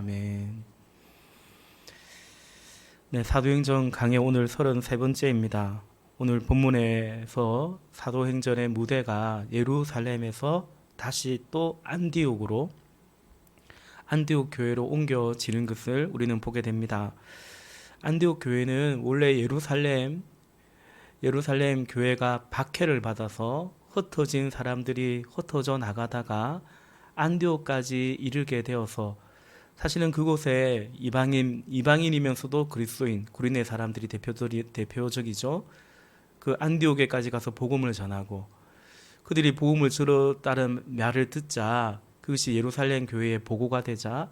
아멘. 네, 사도행전 강의 오늘 33번째입니다. 오늘 본문에서 사도행전의 무대가 예루살렘에서 다시 또 안디옥 교회로 옮겨지는 것을 우리는 보게 됩니다. 안디옥 교회는 원래 예루살렘 교회가 박해를 받아서 흩어진 사람들이 흩어져 나가다가 안디옥까지 이르게 되어서 사실은 그곳에 이방인이면서도 그리스도인, 구린의 사람들이 대표적이죠. 그 안디옥에까지 가서 복음을 전하고 그들이 복음을 들었다는 말을 듣자 그것이 예루살렘 교회에 보고가 되자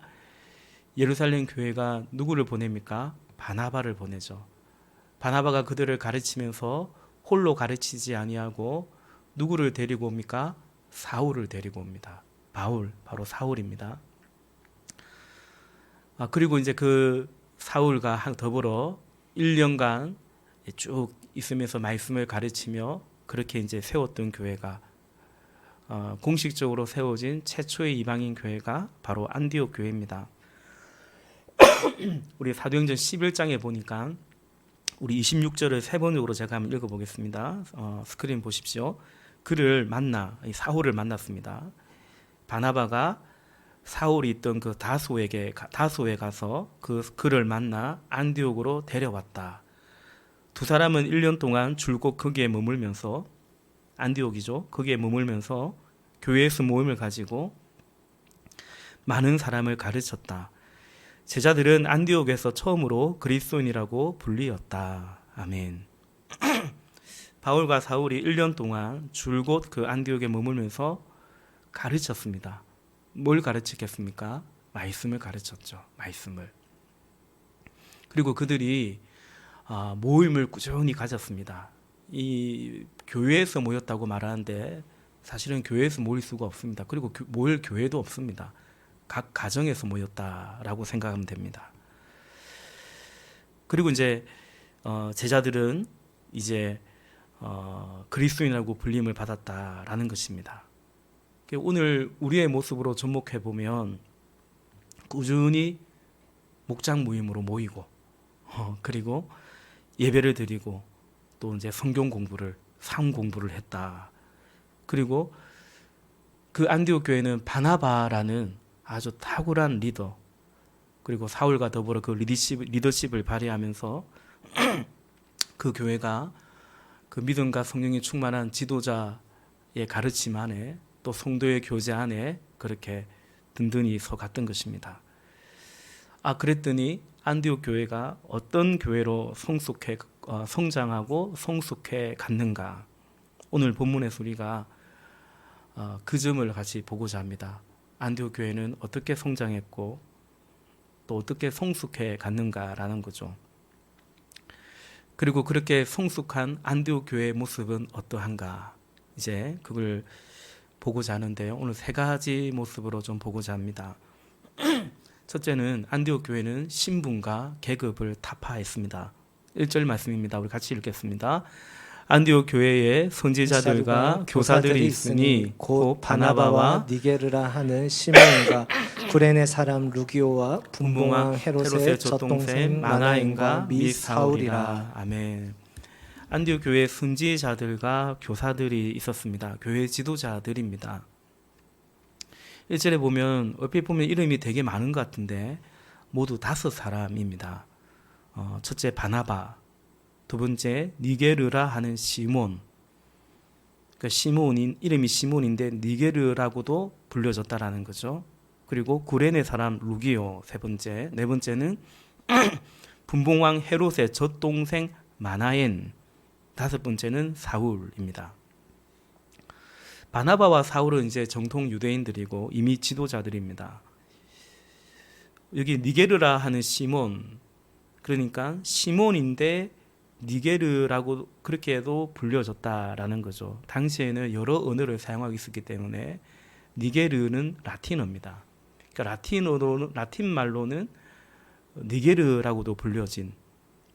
예루살렘 교회가 누구를 보냅니까? 바나바를 보내죠. 바나바가 그들을 가르치면서 홀로 가르치지 아니하고 누구를 데리고 옵니까? 사울을 데리고 옵니다. 바로 사울입니다. 그리고 이제 그 사울과 더불어 1년간 쭉 있으면서 말씀을 가르치며 그렇게 이제 세웠던 교회가 공식적으로 세워진 최초의 이방인 교회가 바로 안디옥 교회입니다. 우리 사도행전 11장에 보니까 우리 26절을 세 번역으로 제가 한번 읽어보겠습니다. 스크린 보십시오. 사울을 만났습니다. 바나바가 사울이 있던 그 다소에 가서 그를 만나 안디옥으로 데려왔다. 두 사람은 1년 동안 줄곧 거기에 머물면서 안디옥이죠. 거기에 머물면서 교회에서 모임을 가지고 많은 사람을 가르쳤다. 제자들은 안디옥에서 처음으로 그리스도인이라고 불리었다. 아멘. 바울과 사울이 1년 동안 줄곧 그 안디옥에 머물면서 가르쳤습니다. 뭘 가르치겠습니까? 말씀을 가르쳤죠. 말씀을. 그리고 그들이 모임을 꾸준히 가졌습니다. 이 교회에서 모였다고 말하는데 사실은 교회에서 모일 수가 없습니다. 그리고 모일 교회도 없습니다. 각 가정에서 모였다라고 생각하면 됩니다. 그리고 이제 제자들은 이제 그리스도인이라고 불림을 받았다라는 것입니다. 오늘 우리의 모습으로 접목해 보면 꾸준히 목장 모임으로 모이고 그리고 예배를 드리고 또 이제 성경 공부를 했다. 그리고 그 안디옥 교회는 바나바라는 아주 탁월한 리더 그리고 사울과 더불어 그 리더십을 발휘하면서 그 교회가 그 믿음과 성령이 충만한 지도자의 가르침 안에 또 성도의 교제 안에 그렇게 든든히 서갔던 것입니다. 그랬더니 안디옥 교회가 어떤 교회로 성장하고 성숙해 갔는가? 오늘 본문에서 우리가 그 점을 같이 보고자 합니다. 안디옥 교회는 어떻게 성장했고 또 어떻게 성숙해 갔는가라는 거죠. 그리고 그렇게 성숙한 안디옥 교회의 모습은 어떠한가? 이제 그걸 보고자 하는데요. 오늘 세 가지 모습으로 좀 보고자 합니다. 첫째는 안디옥 교회는 신분과 계급을 타파했습니다. 1절 말씀입니다. 우리 같이 읽겠습니다. 안디옥 교회에 선지자들과 교사들이 있으니 곧 바나바와 니게르라 하는 시몬과 구레네 사람 루기오와 분봉왕 헤롯의 젖동생 마나엔과 미 사울이라. 아멘. 안디옥 교회에 선지자들과 교사들이 있었습니다. 교회 지도자들입니다. 1절에 보면 얼핏 보면 이름이 되게 많은 것 같은데 모두 5사람입니다. 첫째 바나바, 두 번째 니게르라 하는 시몬. 그러니까 이름이 시몬인데 니게르라고도 불려졌다라는 거죠. 그리고 구레네 사람 루기오 세 번째, 네 번째는 분봉왕 헤롯의 젖동생 마나엔, 다섯 번째는 사울입니다. 바나바와 사울은 이제 정통 유대인들이고 이미 지도자들입니다. 여기 니게르라 하는 시몬, 그러니까 시몬인데 니게르라고 그렇게도 불려졌다라는 거죠. 당시에는 여러 언어를 사용하고 있었기 때문에 니게르는 라틴어입니다. 그러니까 라틴 말로는 니게르라고도 불려진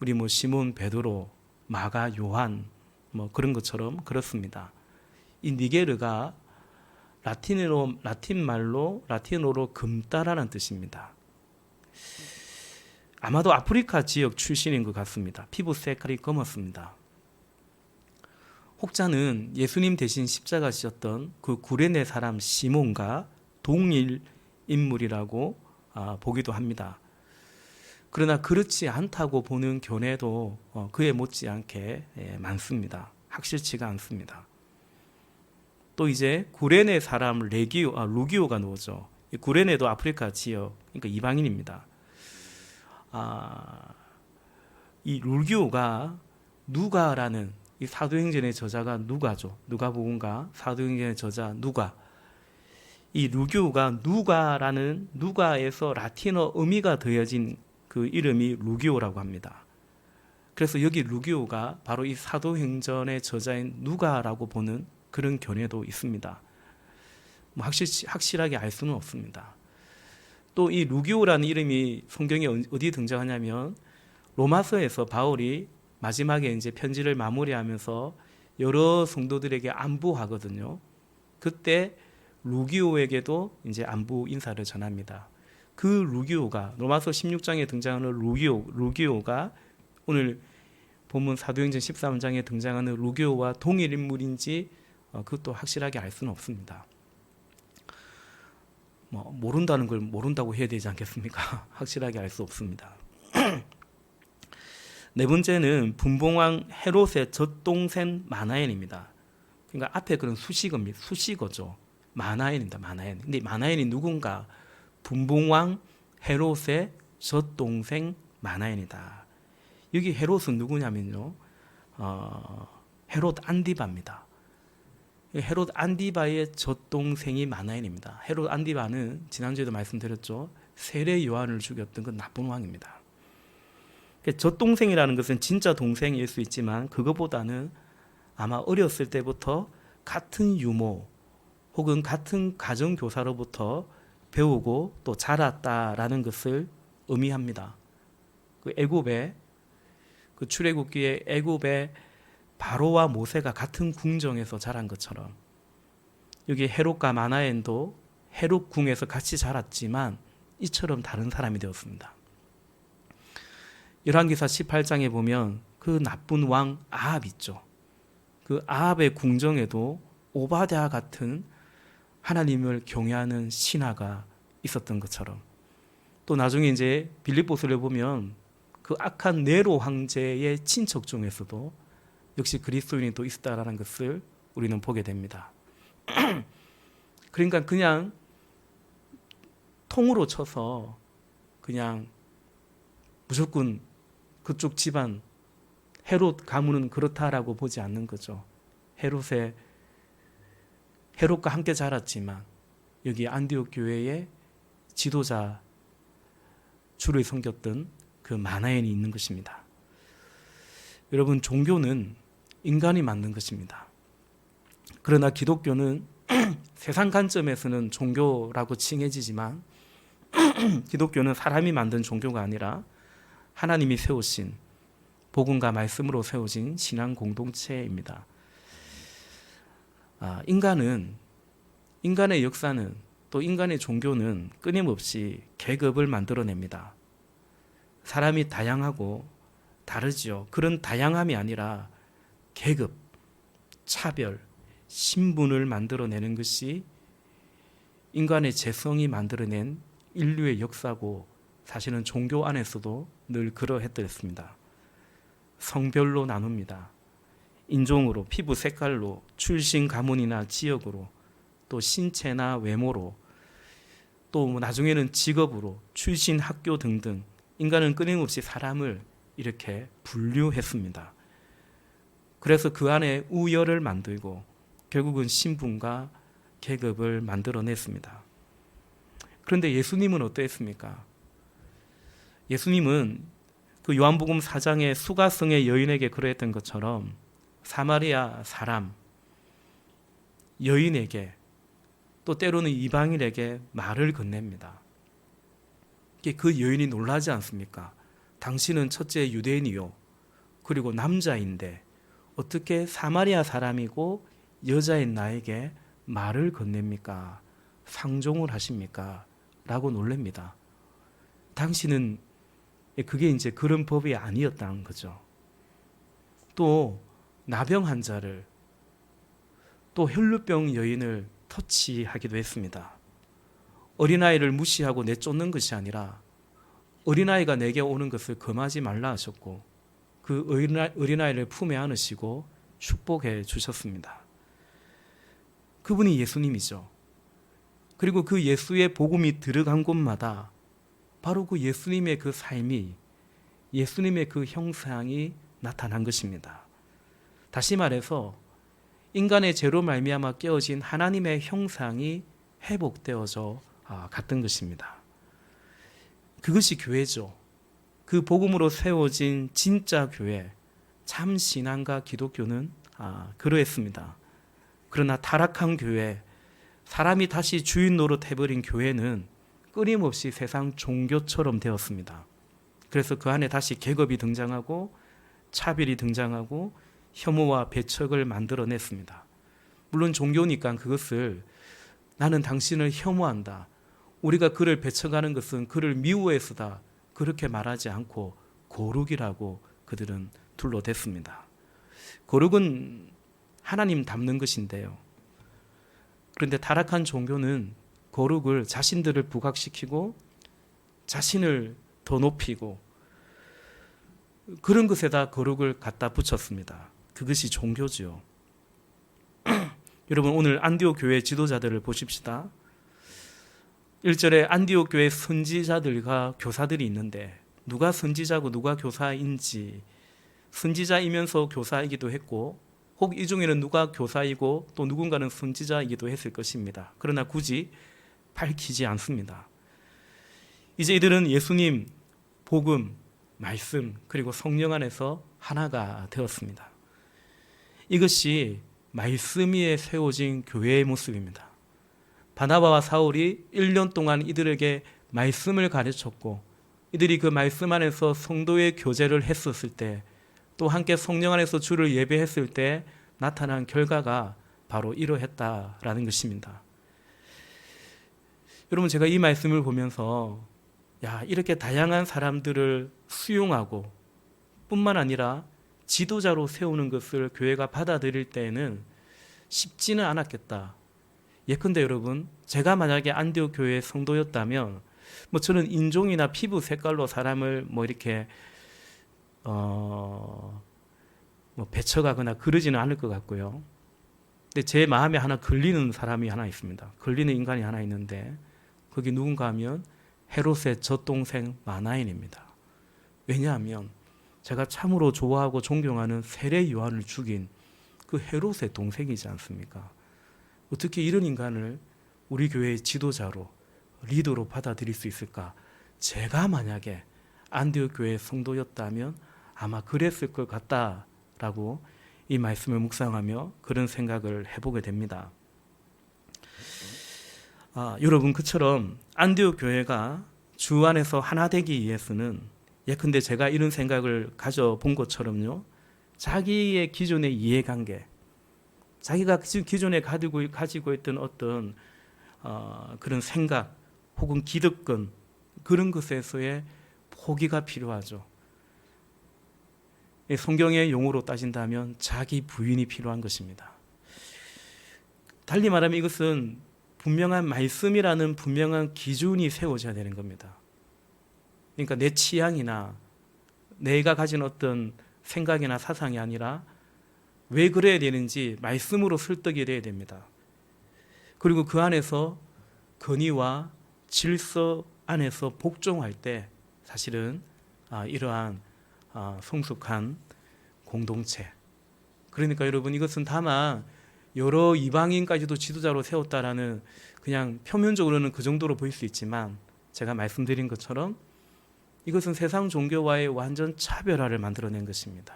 우리 시몬 베드로, 마가 요한 그런 것처럼 그렇습니다. 이 니게르가 라틴어로 금따라는 뜻입니다. 아마도 아프리카 지역 출신인 것 같습니다. 피부 색깔이 검었습니다. 혹자는 예수님 대신 십자가 지셨던 그 구레네 사람 시몬과 동일 인물이라고 보기도 합니다. 그러나 그렇지 않다고 보는 견해도 그에 못지않게 많습니다. 확실치가 않습니다. 또 이제 구레네 사람 루기오가 나오죠. 구레네도 아프리카 지역, 그러니까 이방인입니다. 이 루기오가 누가라는 이 사도행전의 저자가 누가죠. 누가복음과 사도행전의 저자 누가. 이 루기오가 누가라는 누가에서 라틴어 의미가 더해진 그 이름이 루기오라고 합니다. 그래서 여기 루기오가 바로 이 사도행전의 저자인 누가라고 보는 그런 견해도 있습니다. 확실하게 알 수는 없습니다. 또 이 루기오라는 이름이 성경에 어디 등장하냐면 로마서에서 바울이 마지막에 이제 편지를 마무리하면서 여러 성도들에게 안부하거든요. 그때 루기오에게도 이제 안부 인사를 전합니다. 그 루기오가 로마서 16장에 등장하는 루기오가 오늘 본문 사도행전 13장에 등장하는 루기오와 동일 인물인지 그것도 확실하게 알 수는 없습니다. 모른다는 걸 모른다고 해야 되지 않겠습니까? 확실하게 알 수 없습니다. 네 번째는 분봉왕 헤롯의 젖동생 마나엔입니다. 그러니까 앞에 그런 수식어죠. 마나엔입니다. 마나엔. 근데 마나엔이 누군가? 분봉왕 헤롯의 젖동생 마나엔이다. 여기 헤롯은 누구냐면요. 헤롯 안디바입니다. 헤롯 안디바의 젖동생이 마나엔입니다. 헤롯 안디바는 지난주에도 말씀드렸죠. 세례 요한을 죽였던 그 나쁜 왕입니다. 젖동생이라는 것은 진짜 동생일 수 있지만 그것보다는 아마 어렸을 때부터 같은 유모 혹은 같은 가정교사로부터 배우고 또 자랐다라는 것을 의미합니다. 그 애굽의 그 출애굽기에 애굽의 바로와 모세가 같은 궁정에서 자란 것처럼 여기 헤롯과 마나엔도 헤롯 궁에서 같이 자랐지만 이처럼 다른 사람이 되었습니다. 열왕기사 18장에 보면 그 나쁜 왕 아합 있죠. 그 아합의 궁정에도 오바댜 같은 하나님을 경외하는 신하가 있었던 것처럼 또 나중에 이제 빌립보서를 보면 그 악한 네로 황제의 친척 중에서도 역시 그리스도인이 또 있었다라는 것을 우리는 보게 됩니다. 그러니까 그냥 통으로 쳐서 그냥 무조건 그쪽 집안 헤롯 가문은 그렇다라고 보지 않는 거죠. 헤롯과 함께 자랐지만 여기 안디옥 교회의 지도자 줄을 섬겼던 그 마나엔이 있는 것입니다. 여러분, 종교는 인간이 만든 것입니다. 그러나 기독교는 세상 관점에서는 종교라고 칭해지지만 기독교는 사람이 만든 종교가 아니라 하나님이 세우신 복음과 말씀으로 세워진 신앙 공동체입니다. 인간의 역사는 또 인간의 종교는 끊임없이 계급을 만들어냅니다. 사람이 다양하고 다르죠. 그런 다양함이 아니라 계급, 차별, 신분을 만들어내는 것이 인간의 재성이 만들어낸 인류의 역사고 사실은 종교 안에서도 늘 그러했습니다. 성별로 나눕니다. 인종으로, 피부 색깔로, 출신 가문이나 지역으로, 또 신체나 외모로, 또 나중에는 직업으로, 출신 학교 등등 인간은 끊임없이 사람을 이렇게 분류했습니다. 그래서 그 안에 우열을 만들고 결국은 신분과 계급을 만들어냈습니다. 그런데 예수님은 어떠했습니까? 예수님은 그 요한복음 4장의 수가성의 여인에게 그러했던 것처럼 사마리아 사람, 여인에게 또 때로는 이방인에게 말을 건넵니다. 그 여인이 놀라지 않습니까? 당신은 첫째 유대인이요, 그리고 남자인데 어떻게 사마리아 사람이고 여자인 나에게 말을 건넵니까? 상종을 하십니까? 라고 놀랍니다. 당시는 그게 이제 그런 법이 아니었다는 거죠. 또 나병 환자를, 또 혈루병 여인을 터치하기도 했습니다. 어린아이를 무시하고 내쫓는 것이 아니라 어린아이가 내게 오는 것을 금하지 말라 하셨고, 그 어린아이를 품에 안으시고 축복해 주셨습니다. 그분이 예수님이죠. 그리고 그 예수의 복음이 들어간 곳마다 바로 그 예수님의 그 삶이, 예수님의 그 형상이 나타난 것입니다. 다시 말해서 인간의 죄로 말미암아 깨어진 하나님의 형상이 회복되어져 갔던 것입니다. 그것이 교회죠. 그 복음으로 세워진 진짜 교회, 참 신앙과 기독교는 그러했습니다. 그러나 타락한 교회, 사람이 다시 주인 노릇해버린 교회는 끊임없이 세상 종교처럼 되었습니다. 그래서 그 안에 다시 계급이 등장하고 차별이 등장하고 혐오와 배척을 만들어냈습니다. 물론 종교니까 그것을 나는 당신을 혐오한다, 우리가 그를 배척하는 것은 그를 미워해서다, 그렇게 말하지 않고 거룩이라고 그들은 둘러댔습니다. 거룩은 하나님 닮는 것인데요. 그런데 타락한 종교는 거룩을 자신들을 부각시키고 자신을 더 높이고 그런 것에다 거룩을 갖다 붙였습니다. 그것이 종교지요. 여러분, 오늘 안디옥 교회 지도자들을 보십시다. 1절에 안디옥 교회 선지자들과 교사들이 있는데 누가 선지자고 누가 교사인지, 선지자이면서 교사이기도 했고 혹 이 중에는 누가 교사이고 또 누군가는 선지자이기도 했을 것입니다. 그러나 굳이 밝히지 않습니다. 이제 이들은 예수님, 복음, 말씀 그리고 성령 안에서 하나가 되었습니다. 이것이 말씀 위에 세워진 교회의 모습입니다. 바나바와 사울이 1년 동안 이들에게 말씀을 가르쳤고 이들이 그 말씀 안에서 성도의 교제를 했었을 때, 또 함께 성령 안에서 주를 예배했을 때 나타난 결과가 바로 이러했다라는 것입니다. 여러분, 제가 이 말씀을 보면서 이렇게 다양한 사람들을 수용하고 뿐만 아니라 지도자로 세우는 것을 교회가 받아들일 때에는 쉽지는 않았겠다. 예컨대 여러분, 제가 만약에 안디옥 교회의 성도였다면 저는 인종이나 피부 색깔로 사람을 이렇게 배척하거나 그러지는 않을 것 같고요. 근데 제 마음에 하나 걸리는 사람이 하나 있습니다. 걸리는 인간이 하나 있는데 거기 누군가 하면 헤롯의 젖동생 마나엔입니다. 왜냐하면 제가 참으로 좋아하고 존경하는 세례 요한을 죽인 그 헤롯의 동생이지 않습니까? 어떻게 이런 인간을 우리 교회의 지도자로, 리더로 받아들일 수 있을까? 제가 만약에 안디옥 교회의 성도였다면 아마 그랬을 것 같다라고 이 말씀을 묵상하며 그런 생각을 해보게 됩니다. 여러분, 그처럼 안디옥 교회가 주 안에서 하나 되기 위해서는, 예컨대 제가 이런 생각을 가져본 것처럼요, 자기의 기존의 이해관계, 자기가 기존에 가지고 있던 어떤 그런 생각 혹은 기득권, 그런 것에서의 포기가 필요하죠. 성경의 용어로 따진다면 자기 부인이 필요한 것입니다. 달리 말하면 이것은 분명한 말씀이라는 분명한 기준이 세워져야 되는 겁니다. 그러니까 내 취향이나 내가 가진 어떤 생각이나 사상이 아니라 왜 그래야 되는지 말씀으로 설득이 돼야 됩니다. 그리고 그 안에서 건의와 질서 안에서 복종할 때 사실은 이러한 성숙한 공동체, 그러니까 여러분, 이것은 다만 여러 이방인까지도 지도자로 세웠다라는, 그냥 표면적으로는 그 정도로 보일 수 있지만 제가 말씀드린 것처럼 이것은 세상 종교와의 완전 차별화를 만들어낸 것입니다.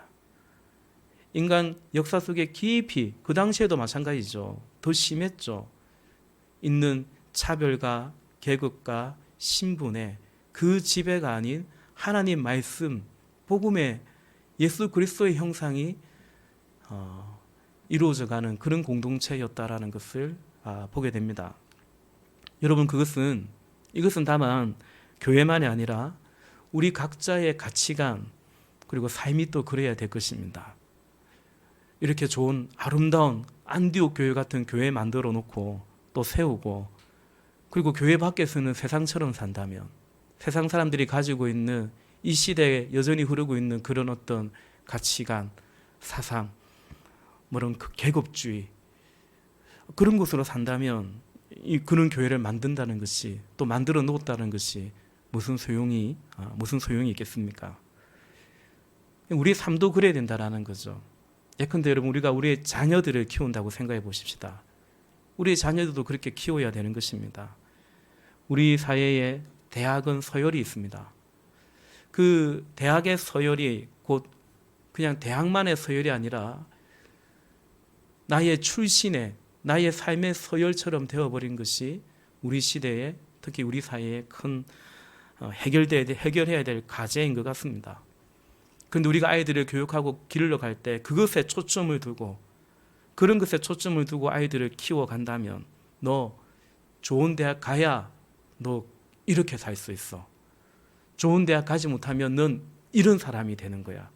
인간 역사 속에 깊이, 그 당시에도 마찬가지죠, 더 심했죠. 있는 차별과 계급과 신분의 그 지배가 아닌 하나님 말씀, 복음의 예수 그리스도의 형상이 이루어져가는 그런 공동체였다라는 것을 보게 됩니다. 여러분, 이것은 다만 교회만이 아니라 우리 각자의 가치관 그리고 삶이 또 그래야 될 것입니다. 이렇게 좋은 아름다운 안디옥 교회 같은 교회 만들어 놓고 또 세우고, 그리고 교회 밖에서는 세상처럼 산다면, 세상 사람들이 가지고 있는 이 시대에 여전히 흐르고 있는 그런 어떤 가치관, 사상, 그런 계급주의, 그런 곳으로 산다면 그런 교회를 만든다는 것이, 또 만들어 놓았다는 것이 무슨 소용이 있겠습니까? 우리 삶도 그래야 된다라는 거죠. 예컨대 여러분, 우리가 우리의 자녀들을 키운다고 생각해 보십시다. 우리의 자녀들도 그렇게 키워야 되는 것입니다. 우리 사회에 대학은 서열이 있습니다. 그 대학의 서열이 곧 그냥 대학만의 서열이 아니라 나의 출신의, 나의 삶의 서열처럼 되어버린 것이 우리 시대에, 특히 우리 사회에 큰 해결해야 될 과제인 것 같습니다. 그런데 우리가 아이들을 교육하고 기르러 갈 때 그것에 초점을 두고, 그런 것에 초점을 두고 아이들을 키워간다면, 너 좋은 대학 가야 너 이렇게 살 수 있어. 좋은 대학 가지 못하면 넌 이런 사람이 되는 거야.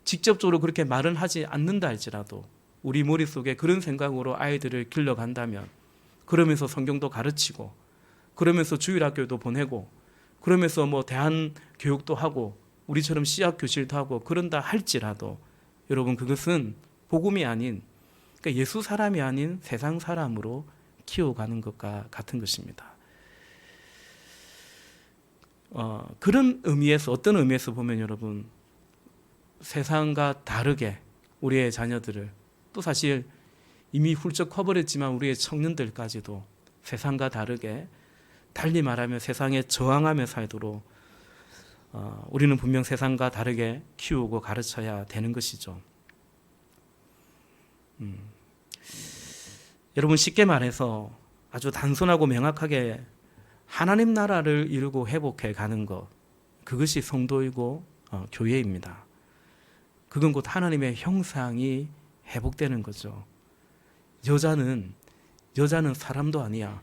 직접적으로 그렇게 말은 하지 않는다 할지라도 우리 머릿속에 그런 생각으로 아이들을 길러간다면, 그러면서 성경도 가르치고, 그러면서 주일학교도 보내고, 그러면서 대한교육도 하고, 우리처럼 씨앗교실도 하고 그런다 할지라도, 여러분, 그것은 복음이 아닌, 그러니까 예수 사람이 아닌 세상 사람으로 키워가는 것과 같은 것입니다. 그런 의미에서, 어떤 의미에서 보면 여러분, 세상과 다르게 우리의 자녀들을, 또 사실 이미 훌쩍 커버렸지만 우리의 청년들까지도 세상과 다르게, 달리 말하면 세상에 저항하며 살도록 우리는 분명 세상과 다르게 키우고 가르쳐야 되는 것이죠. 여러분, 쉽게 말해서 아주 단순하고 명확하게 하나님 나라를 이루고 회복해 가는 것, 그것이 성도이고 교회입니다. 그건 곧 하나님의 형상이 회복되는 거죠. 여자는 사람도 아니야.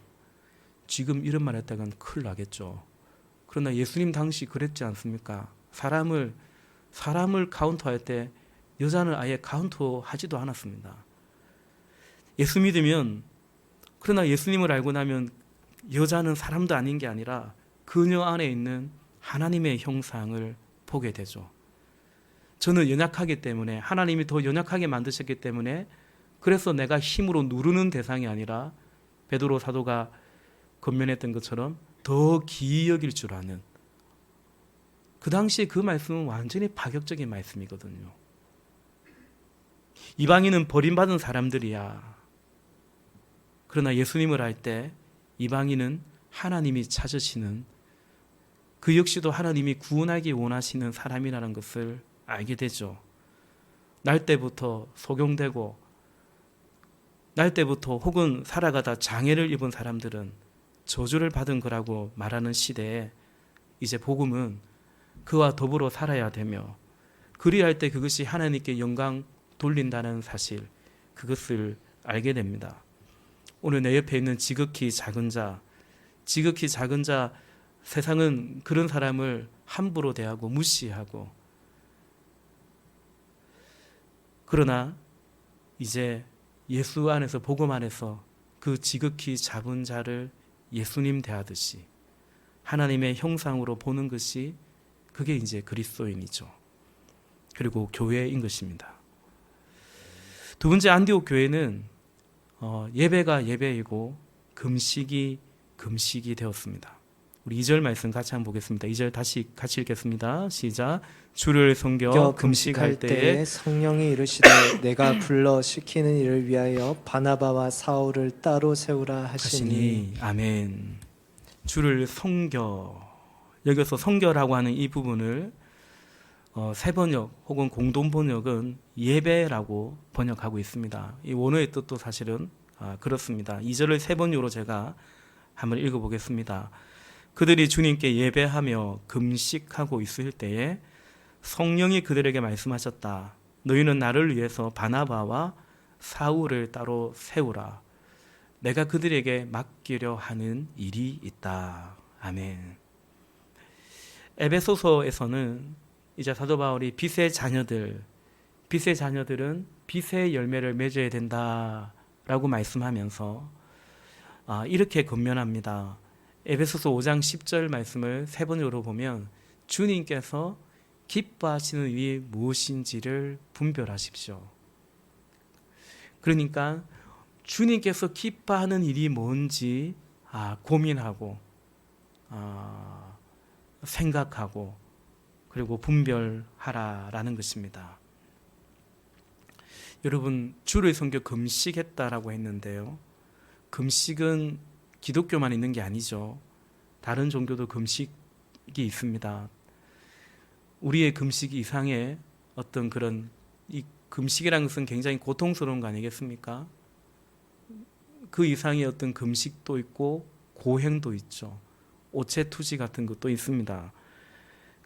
지금 이런 말 했다간 큰일 나겠죠. 그러나 예수님 당시 그랬지 않습니까? 사람을 카운터할 때 여자는 아예 카운터하지도 않았습니다. 예수 믿으면, 그러나 예수님을 알고 나면 여자는 사람도 아닌 게 아니라 그녀 안에 있는 하나님의 형상을 보게 되죠. 저는 연약하기 때문에, 하나님이 더 연약하게 만드셨기 때문에, 그래서 내가 힘으로 누르는 대상이 아니라 베드로 사도가 권면했던 것처럼 더 기이 여길 줄 아는, 그 당시에 그 말씀은 완전히 파격적인 말씀이거든요. 이방인은 버림받은 사람들이야. 그러나 예수님을 알 때 이방인은 하나님이 찾으시는, 그 역시도 하나님이 구원하기 원하시는 사람이라는 것을 알게 되죠. 날 때부터 속용되고, 날 때부터 혹은 살아가다 장애를 입은 사람들은 저주를 받은 거라고 말하는 시대에, 이제 복음은 그와 더불어 살아야 되며, 그리할 때 그것이 하나님께 영광 돌린다는 사실, 그것을 알게 됩니다. 오늘 내 옆에 있는 지극히 작은 자, 세상은 그런 사람을 함부로 대하고 무시하고, 그러나 이제 예수 안에서, 복음 안에서 그 지극히 작은 자를 예수님 대하듯이 하나님의 형상으로 보는 것이, 그게 이제 그리스도인이죠. 그리고 교회인 것입니다. 두 번째, 안디옥 교회는 예배가 예배이고 금식이 되었습니다. 우리 2절 말씀 같이 한번 보겠습니다. 2절 다시 같이 읽겠습니다. 시작. 주를 섬겨 금식할 때에 성령이 이르시되 내가 불러 시키는 일을 위하여 바나바와 사울을 따로 세우라 하시니. 아멘. 주를 섬겨, 여기서 섬겨라고 하는 이 부분을 새번역 혹은 공동번역은 예배라고 번역하고 있습니다. 이 원어의 뜻도 사실은 그렇습니다. 2절을 새번역으로 제가 한번 읽어보겠습니다. 그들이 주님께 예배하며 금식하고 있을 때에 성령이 그들에게 말씀하셨다. 너희는 나를 위해서 바나바와 사울을 따로 세우라. 내가 그들에게 맡기려 하는 일이 있다. 아멘. 에베소서에서는 이제 사도 바울이 빛의 자녀들은 빛의 열매를 맺어야 된다라고 말씀하면서 이렇게 권면합니다. 에베소서 5장 10절 말씀을 세 번으로 보면 주님께서 기뻐하시는 일이 무엇인지를 분별하십시오. 그러니까 주님께서 기뻐하는 일이 뭔지 고민하고 생각하고 그리고 분별하라라는 것입니다. 여러분, 주를 섬겨 금식했다라고 했는데요. 금식은 기독교만 있는 게 아니죠. 다른 종교도 금식이 있습니다. 우리의 금식 이상의 어떤 그런 이 금식이라는 것은 굉장히 고통스러운 거 아니겠습니까? 그 이상의 어떤 금식도 있고 고행도 있죠. 오체투지 같은 것도 있습니다.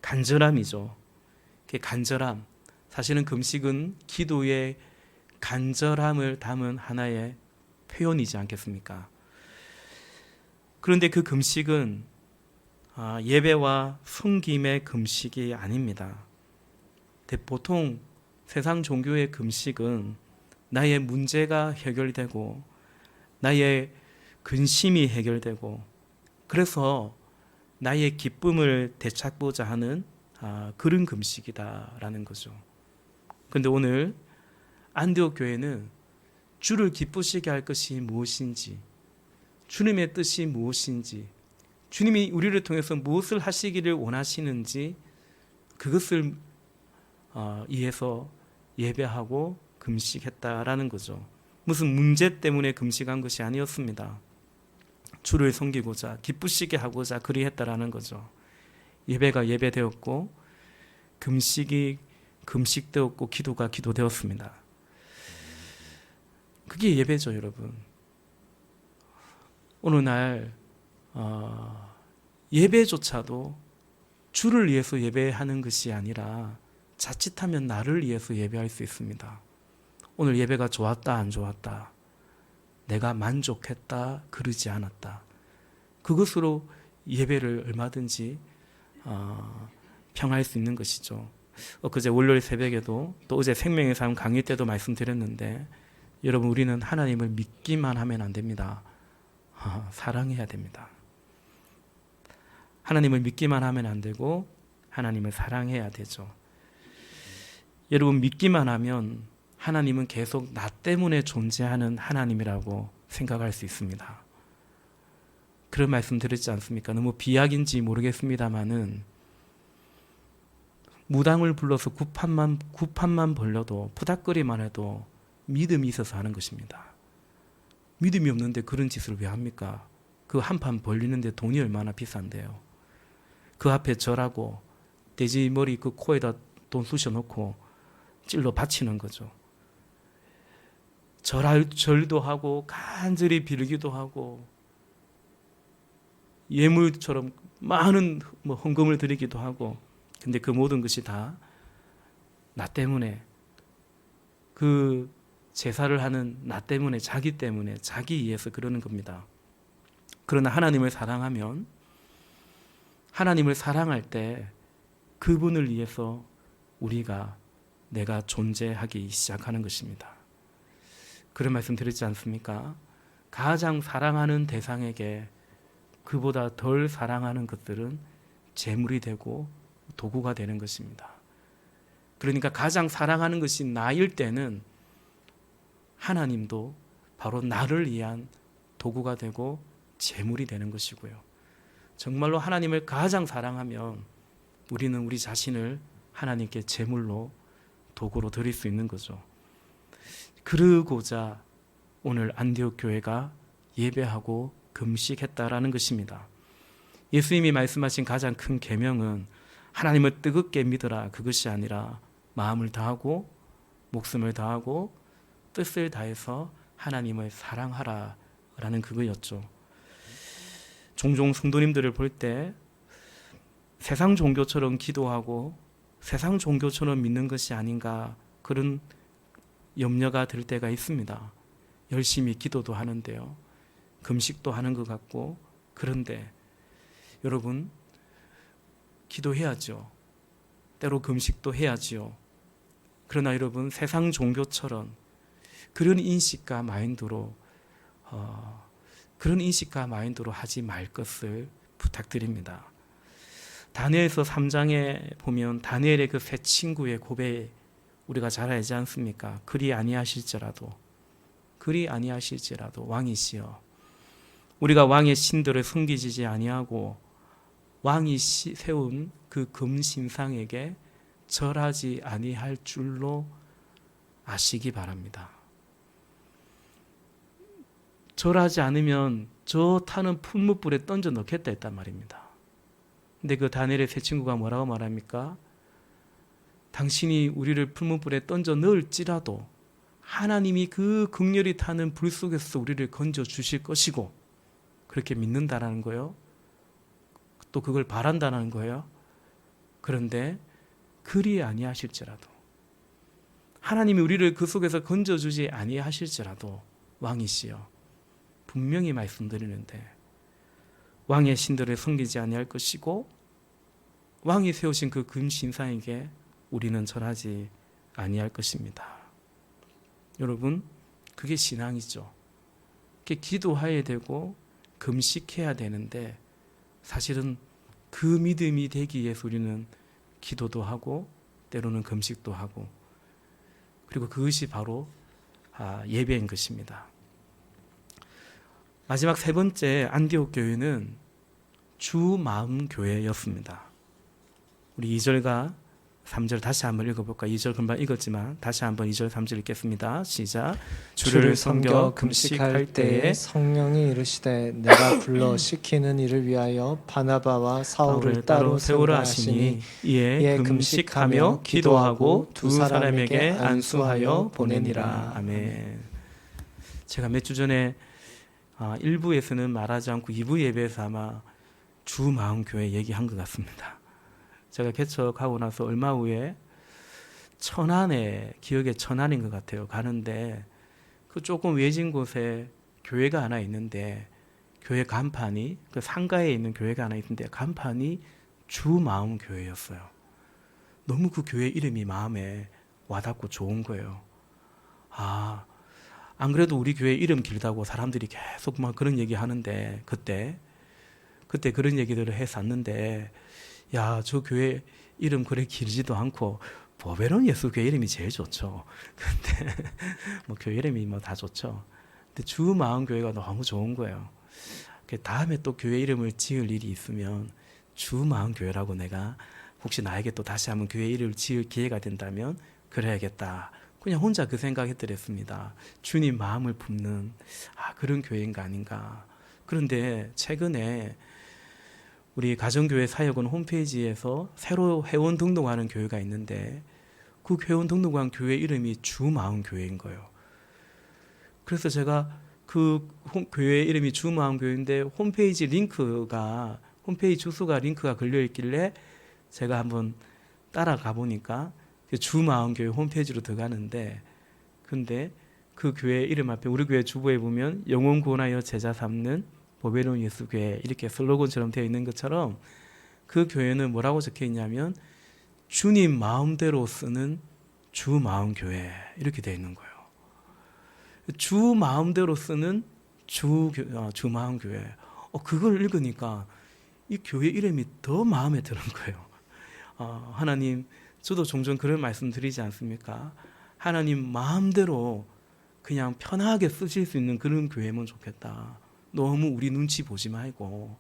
간절함이죠. 간절함. 사실은 금식은 기도의 간절함을 담은 하나의 표현이지 않겠습니까? 그런데 그 금식은 예배와 섬김의 금식이 아닙니다. 보통 세상 종교의 금식은 나의 문제가 해결되고 나의 근심이 해결되고 그래서 나의 기쁨을 되찾고자 하는 그런 금식이다라는 거죠. 그런데 오늘 안디옥 교회는 주를 기쁘시게 할 것이 무엇인지, 주님의 뜻이 무엇인지, 주님이 우리를 통해서 무엇을 하시기를 원하시는지 그것을 이해해서 예배하고 금식했다라는 거죠. 무슨 문제 때문에 금식한 것이 아니었습니다. 주를 섬기고자 기쁘시게 하고자 그리했다라는 거죠. 예배가 예배되었고 금식이 금식되었고 기도가 기도되었습니다. 그게 예배죠, 여러분. 오늘날 예배조차도 주를 위해서 예배하는 것이 아니라 자칫하면 나를 위해서 예배할 수 있습니다. 오늘 예배가 좋았다 안 좋았다, 내가 만족했다 그러지 않았다, 그것으로 예배를 얼마든지 평할 수 있는 것이죠. 그제 월요일 새벽에도 또 어제 생명의 삶 강의 때도 말씀드렸는데 여러분, 우리는 하나님을 믿기만 하면 안 됩니다. 사랑해야 됩니다. 하나님을 믿기만 하면 안 되고 하나님을 사랑해야 되죠. 여러분, 믿기만 하면 하나님은 계속 나 때문에 존재하는 하나님이라고 생각할 수 있습니다. 그런 말씀 드렸지 않습니까? 너무 비약인지 모르겠습니다만은 무당을 불러서 구판만 벌려도 푸닥거리만 해도 믿음이 있어서 하는 것입니다. 믿음이 없는데 그런 짓을 왜 합니까? 그 한 판 벌리는데 돈이 얼마나 비싼데요. 그 앞에 절하고 돼지 머리 그 코에다 돈 쑤셔놓고 찔러 바치는 거죠. 절도 하고 간절히 빌기도 하고 예물처럼 많은 헌금을 드리기도 하고, 근데 그 모든 것이 다 나 때문에, 그 제사를 하는 나 때문에, 자기 때문에, 자기 위해서 그러는 겁니다. 그러나 하나님을 사랑하면, 하나님을 사랑할 때 그분을 위해서 내가 존재하기 시작하는 것입니다. 그런 말씀 드렸지 않습니까? 가장 사랑하는 대상에게 그보다 덜 사랑하는 것들은 재물이 되고 도구가 되는 것입니다. 그러니까 가장 사랑하는 것이 나일 때는 하나님도 바로 나를 위한 도구가 되고 재물이 되는 것이고요. 정말로 하나님을 가장 사랑하면 우리는 우리 자신을 하나님께 재물로, 도구로 드릴 수 있는 거죠. 그러고자 오늘 안디옥 교회가 예배하고 금식했다라는 것입니다. 예수님이 말씀하신 가장 큰 계명은 하나님을 뜨겁게 믿어라, 그것이 아니라 마음을 다하고 목숨을 다하고 뜻을 다해서 하나님을 사랑하라라는 그거였죠. 종종 성도님들을 볼 때 세상 종교처럼 기도하고 세상 종교처럼 믿는 것이 아닌가, 그런 염려가 들 때가 있습니다. 열심히 기도도 하는데요, 금식도 하는 것 같고. 그런데 여러분, 기도해야죠. 때로 금식도 해야지요. 그러나 여러분, 세상 종교처럼 그런 인식과 마인드로 하지 말 것을 부탁드립니다. 다니엘서 3장에 보면 다니엘의 그 세 친구의 고백 우리가 잘 알지 않습니까? 그리 아니하실지라도 왕이시여, 우리가 왕의 신들을 섬기지 아니하고 왕이 세운 그 금신상에게 절하지 아니할 줄로 아시기 바랍니다. 절하지 않으면 저 타는 풀무불에 던져 넣겠다 했단 말입니다. 근데 그 다니엘의 세 친구가 뭐라고 말합니까? 당신이 우리를 풀무불에 던져 넣을지라도 하나님이 그 극렬히 타는 불 속에서 우리를 건져 주실 것이고, 그렇게 믿는다라는 거예요. 또 그걸 바란다는 거예요. 그런데 그리 아니하실지라도, 하나님이 우리를 그 속에서 건져주지 아니하실지라도 왕이시여, 분명히 말씀드리는데 왕의 신들을 섬기지 아니할 것이고 왕이 세우신 그 금신상에게 우리는 절하지 아니할 것입니다. 여러분, 그게 신앙이죠. 그게 기도해야 되고 금식해야 되는데, 사실은 그 믿음이 되기 위해서 우리는 기도도 하고 때로는 금식도 하고, 그리고 그것이 바로 예배인 것입니다. 마지막 세 번째 안디옥 교회는 주 마음 교회였습니다. 우리 2절과 3절 다시 한번 읽어볼까? 2절 금방 읽었지만 다시 한번 2절 3절 읽겠습니다. 시작. 주를 섬겨 금식할 때에 성령이 이르시되 내가 불러 시키는 일을 위하여 바나바와 사울을 따로 세우라 하시니 이에 금식하며 기도하고 두 사람에게 안수하여 보내니라. 아멘. 제가 몇 주 전에 1부에서는 말하지 않고 2부 예배에서 아마 주 마음 교회 얘기한 것 같습니다. 제가 개척하고 나서 얼마 후에 천안에, 기억에 천안인 것 같아요. 가는데 그 조금 외진 곳에 교회가 하나 있는데, 교회 간판이, 그 상가에 있는 교회가 하나 있는데 간판이 주 마음 교회였어요. 너무 그 교회 이름이 마음에 와닿고 좋은 거예요. 안 그래도 우리 교회 이름 길다고 사람들이 계속 막 그런 얘기 하는데, 그때 그런 얘기들을 했었는데, 야, 저 교회 이름 그래 길지도 않고 보배로운 예수 교회 이름이 제일 좋죠. 근데 뭐 교회 이름이 뭐 다 좋죠. 근데 주 마음 교회가 너무 좋은 거예요. 다음에 또 교회 이름을 지을 일이 있으면 주 마음 교회라고 내가 혹시 나에게 또 다시 한번 교회 이름을 지을 기회가 된다면 그래야겠다. 그냥 혼자 그 생각했더랬습니다. 주님 마음을 품는 그런 교회인가 아닌가. 그런데 최근에 우리 가정교회 사역원 홈페이지에서 새로 회원 등록하는 교회가 있는데, 그 회원 등록한 교회 이름이 주마음교회인 거예요. 그래서 제가 그 교회 이름이 주마음교회인데 홈페이지 주소가 링크가 걸려 있길래 제가 한번 따라가 보니까 주마음교회 홈페이지로 들어가는데, 근데 그 교회 이름 앞에 우리 교회 주보에 보면 영혼 구원하여 제자 삼는 보배로운 예수교회 이렇게 슬로건처럼 되어 있는 것처럼, 그 교회는 뭐라고 적혀 있냐면 주님 마음대로 쓰는 주 마음 교회 이렇게 되어 있는 거예요. 주 마음대로 쓰는 주 마음 교회. 그걸 읽으니까 이 교회 이름이 더 마음에 드는 거예요. 하나님, 저도 종종 그런 말씀 드리지 않습니까? 하나님 마음대로 그냥 편하게 쓰실 수 있는 그런 교회면 좋겠다. 너무 우리 눈치 보지 말고,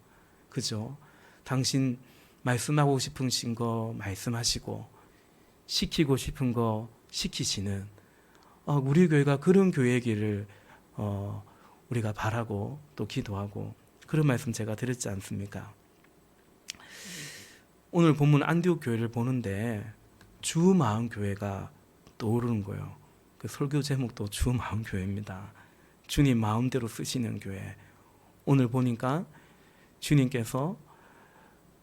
그죠? 당신 말씀하고 싶으신 거 말씀하시고, 시키고 싶은 거 시키시는 우리 교회가 그런 교회이기를 우리가 바라고 또 기도하고, 그런 말씀 제가 드렸지 않습니까? 오늘 본문 안디옥 교회를 보는데 주 마음 교회가 떠오르는 거예요. 그 설교 제목도 주 마음 교회입니다. 주님 마음대로 쓰시는 교회. 오늘 보니까 주님께서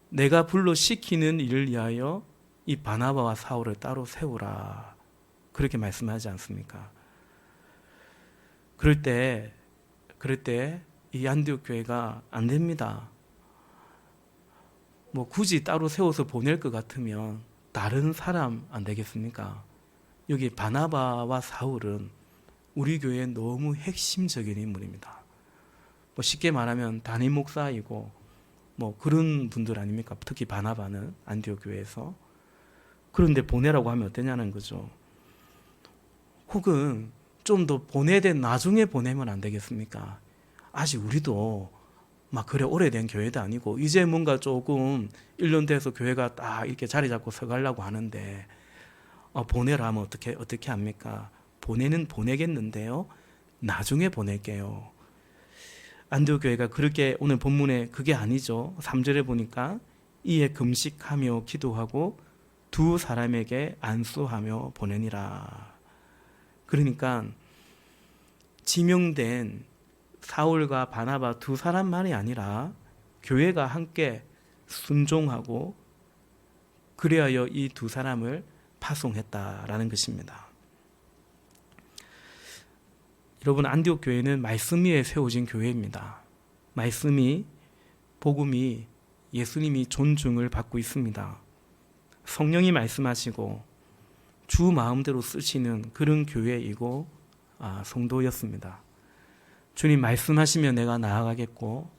내가 불러 시키는 일을 위하여 이 바나바와 사울을 따로 세우라, 그렇게 말씀하지 않습니까? 그럴 때 이 안디옥 교회가 안 됩니다. 뭐 굳이 따로 세워서 보낼 것 같으면 다른 사람 안 되겠습니까? 여기 바나바와 사울은 우리 교회의 너무 핵심적인 인물입니다. 뭐 쉽게 말하면 담임 목사이고 뭐 그런 분들 아닙니까? 특히 바나바는 안디옥 교회에서. 그런데 보내라고 하면 어떠냐는 거죠. 혹은 좀 더 보내야 된 나중에 보내면 안 되겠습니까? 아직 우리도 막 그래 오래된 교회도 아니고 이제 뭔가 조금 1년 돼서 교회가 딱 이렇게 자리 잡고 서가려고 하는데 보내라 하면 어떻게 합니까? 보내는 보내겠는데요. 나중에 보낼게요. 안디옥 교회가 그렇게 오늘 본문에 그게 아니죠. 3절에 보니까 이에 금식하며 기도하고 두 사람에게 안수하며 보내니라. 그러니까 지명된 사울과 바나바 두 사람만이 아니라 교회가 함께 순종하고 그리하여 이 두 사람을 파송했다라는 것입니다. 여러분, 안디옥 교회는 말씀 위에 세워진 교회입니다. 말씀이, 복음이, 예수님이 존중을 받고 있습니다. 성령이 말씀하시고 주 마음대로 쓰시는 그런 교회이고 성도였습니다. 주님 말씀하시면 내가 나아가겠고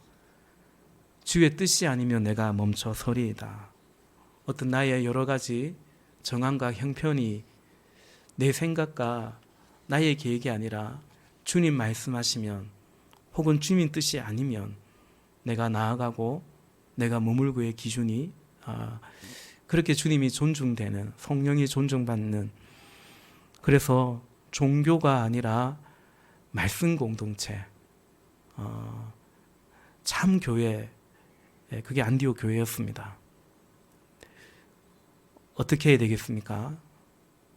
주의 뜻이 아니면 내가 멈춰 서리이다. 어떤 나의 여러 가지 정황과 형편이 내 생각과 나의 계획이 아니라 주님 말씀하시면 혹은 주님 뜻이 아니면 내가 나아가고 내가 머물고의 기준이 그렇게 주님이 존중되는, 성령이 존중받는, 그래서 종교가 아니라 말씀 공동체, 참 교회, 그게 안디옥 교회였습니다. 어떻게 해야 되겠습니까?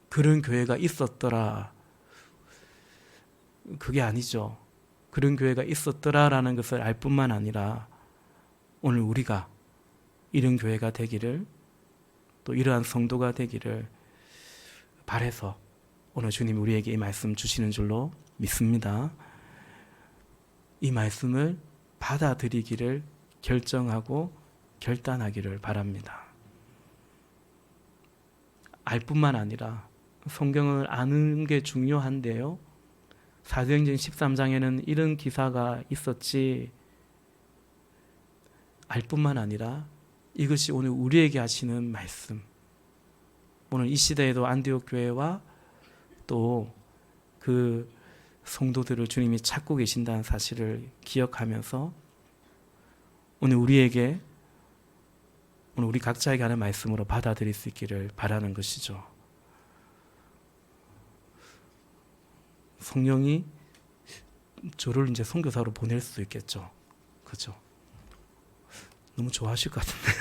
그런 교회가 있었더라. 그게 아니죠. 그런 교회가 있었더라라는 것을 알 뿐만 아니라 오늘 우리가 이런 교회가 되기를, 또 이러한 성도가 되기를 바라서 오늘 주님이 우리에게 이 말씀 주시는 줄로 믿습니다. 이 말씀을 받아들이기를 결정하고 결단하기를 바랍니다. 알 뿐만 아니라 성경을 아는 게 중요한데요. 사도행전 13장에는 이런 기사가 있었지, 알 뿐만 아니라 이것이 오늘 우리에게 하시는 말씀, 오늘 이 시대에도 안디옥 교회와 또 그 성도들을 주님이 찾고 계신다는 사실을 기억하면서 오늘 우리에게, 오늘 우리 각자에게 하는 말씀으로 받아들일 수 있기를 바라는 것이죠. 성령이 저를 이제 선교사로 보낼 수 있겠죠. 그죠? 너무 좋아하실 것 같은데.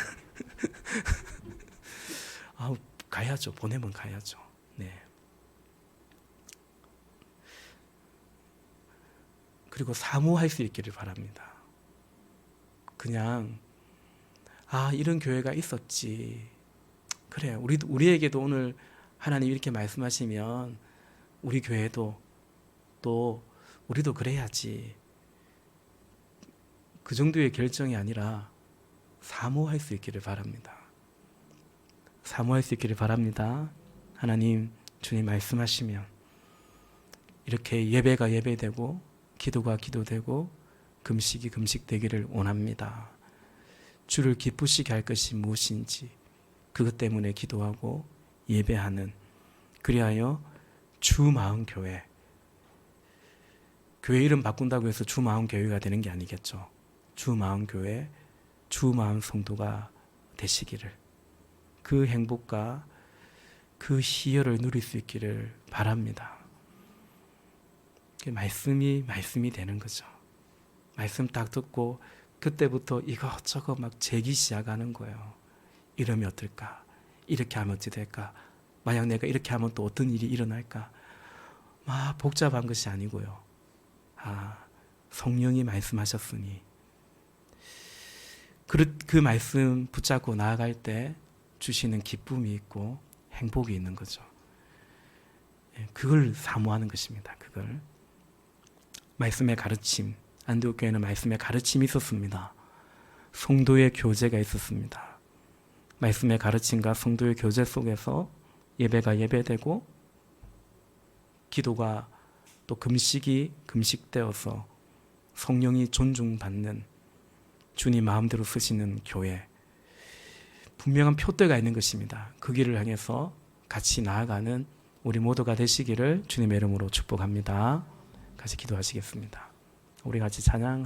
가야죠. 보내면 가야죠. 네. 그리고 사모할 수 있기를 바랍니다. 그냥 이런 교회가 있었지. 그래, 우리에게도 오늘 하나님 이렇게 말씀하시면 우리 교회도 또 우리도 그래야지. 그 정도의 결정이 아니라 사모할 수 있기를 바랍니다. 사모할 수 있기를 바랍니다. 하나님, 주님 말씀하시면 이렇게 예배가 예배되고 기도가 기도되고 금식이 금식되기를 원합니다. 주를 기쁘시게 할 것이 무엇인지 그것 때문에 기도하고 예배하는, 그리하여 주마음교회, 교회 이름 바꾼다고 해서 주마음교회가 되는 게 아니겠죠. 주마음교회, 주마음 성도가 되시기를, 그 행복과 그 희열을 누릴 수 있기를 바랍니다. 말씀이 되는 거죠. 말씀 딱 듣고 그때부터 이것저것 막 재기 시작하는 거예요. 이러면 어떨까? 이렇게 하면 어찌 될까? 만약 내가 이렇게 하면 또 어떤 일이 일어날까? 막 복잡한 것이 아니고요. 성령이 말씀하셨으니 그 말씀 붙잡고 나아갈 때 주시는 기쁨이 있고 행복이 있는 거죠. 그걸 사모하는 것입니다. 그걸. 말씀의 가르침, 안디옥 교회는 말씀의 가르침이 있었습니다. 성도의 교제가 있었습니다. 말씀의 가르침과 성도의 교제 속에서 예배가 예배되고 기도가 또 금식이 금식되어서 성령이 존중받는 주님 마음대로 쓰시는 교회, 분명한 표대가 있는 것입니다. 그 길을 향해서 같이 나아가는 우리 모두가 되시기를 주님의 이름으로 축복합니다. 같이 기도하시겠습니다. 우리 같이 찬양